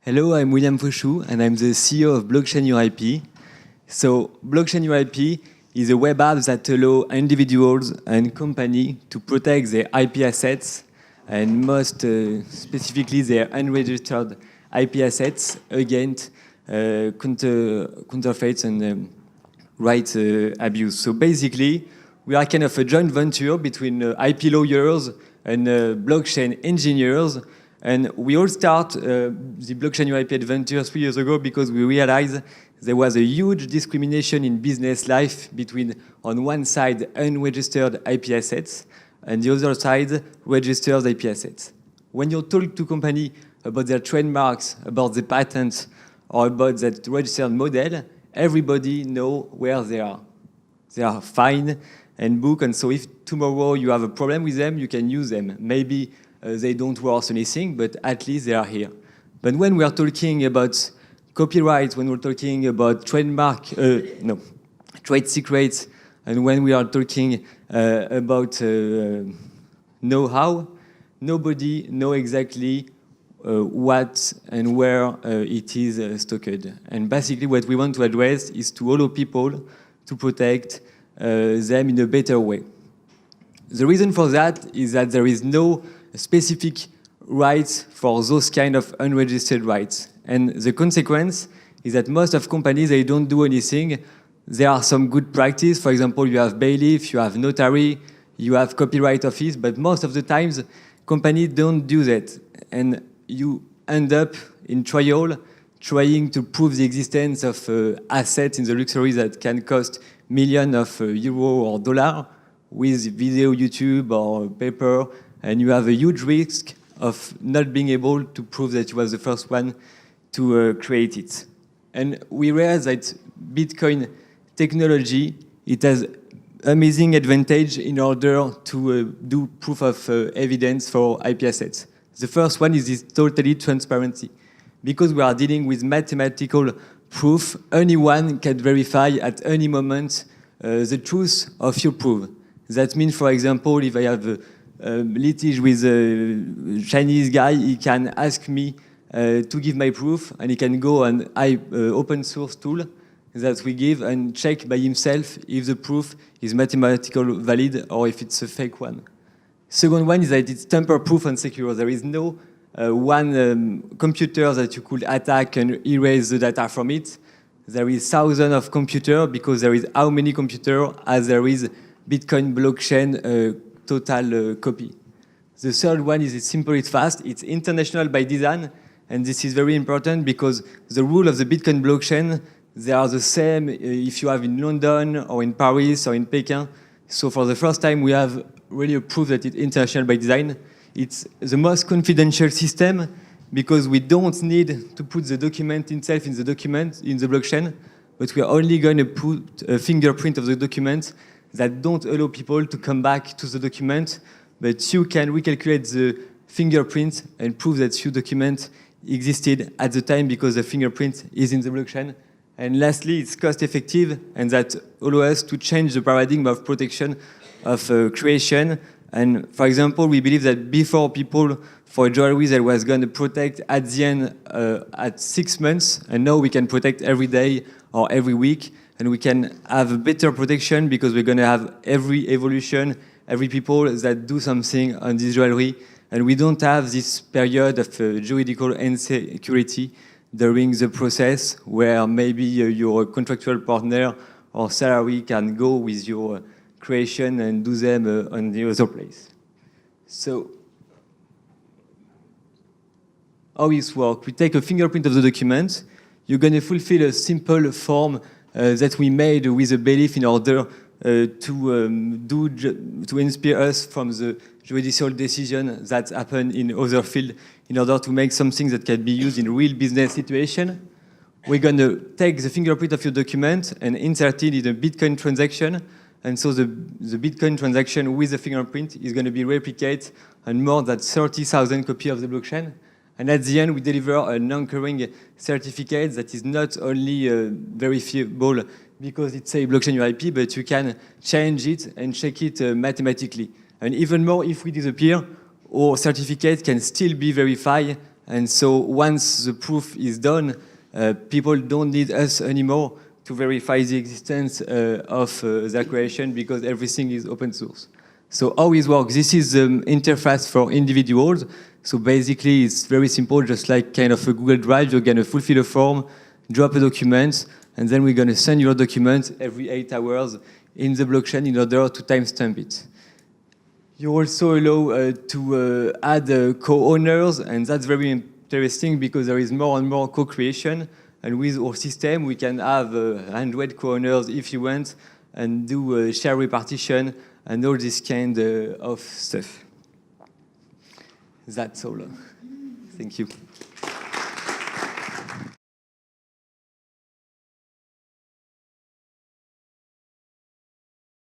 Hello, I'm William Fauchou, and I'm the CEO of Blockchain UIP. So, Blockchain UIP is a web app that allows individuals and companies to protect their IP assets, and most specifically their unregistered IP assets against counterfeits and rights abuse. So basically, we are kind of a joint venture between IP lawyers and blockchain engineers. And we all start the Blockchain UIP adventure 3 years ago because we realized there was a huge discrimination in business life between, on one side, unregistered IP assets, and the other side, registered IP assets. When you talk to company about their trademarks, about the patents, or about that registered model, everybody know where they are. They are fine and booked, and so if tomorrow you have a problem with them, you can use them. Maybe they don't worth anything, but at least they are here. But when we are talking about copyright, when we're talking about trade secrets, and when we are talking about know-how, nobody know exactly what and where it is stocked. And basically what we want to address is to allow people to protect them in a better way. The reason for that is that there is no specific rights for those kind of unregistered rights. And the consequence is that most of companies, they don't do anything. There are some good practice. For example, you have bailiff, you have notary, you have copyright office, but most of the times, companies don't do that. And you end up in trial trying to prove the existence of assets in the luxury that can cost millions of euro or dollar with video, YouTube, or paper, and you have a huge risk of not being able to prove that you were the first one to create it. And we realize that Bitcoin technology, it has amazing advantage in order to do proof of evidence for IP assets. The first one is this totally transparency. Because we are dealing with mathematical proof, anyone can verify at any moment the truth of your proof. That means, for example, if I have a litige with a Chinese guy, he can ask me to give my proof, and he can go on open source tool that we give and check by himself if the proof is mathematically valid or if it's a fake one. Second one is that it's tamper-proof and secure. There is no one computer that you could attack and erase the data from it. There is thousands of computers because there is how many computers as there is Bitcoin blockchain total copy. The third one is it's simple, it's fast, it's international by design, and this is very important because the rule of the Bitcoin blockchain, they are the same if you have in London or in Paris or in Peking. So for the first time, we have really a proof that it's international by design. It's the most confidential system because we don't need to put the document itself in the document, in the blockchain, but we are only going to put a fingerprint of the document that don't allow people to come back to the document, but you can recalculate the fingerprint and prove that your document existed at the time because the fingerprint is in the blockchain. And lastly, it's cost effective, and that allows us to change the paradigm of protection of creation. And for example, we believe that before people for jewelry that was going to protect at the end at 6 months, and now we can protect every day or every week, and we can have a better protection because we're going to have every evolution, every people that do something on this jewelry, and we don't have this period of juridical insecurity during the process where maybe your contractual partner or salary can go with your creation and do them on the other place. So, how it works? We take a fingerprint of the document. You're going to fulfill a simple form that we made with a bailiff in order to inspire us from the judicial decision that happen in other fields in order to make something that can be used in real business situation. We're going to take the fingerprint of your document and insert it in a Bitcoin transaction. And so the Bitcoin transaction with the fingerprint is going to be replicated on more than 30,000 copies of the blockchain. And at the end, we deliver an anchoring certificate that is not only verifiable because it's a blockchain UIP, but you can change it and check it mathematically. And even more, if we disappear, our certificate can still be verified And so once the proof is done, people don't need us anymore to verify the existence of their creation because everything is open source. So how it works? This is the interface for individuals. So basically, it's very simple, just like kind of a Google Drive. You're going to fulfill a form, drop a document, and then we're going to send your document every 8 hours in the blockchain in order to timestamp it. You also allow to add co-owners, and that's very interesting because there is more and more co-creation. And with our system, we can have 100 co-owners if you want, and do share repartition and all this kind of stuff. That's all. Thank you.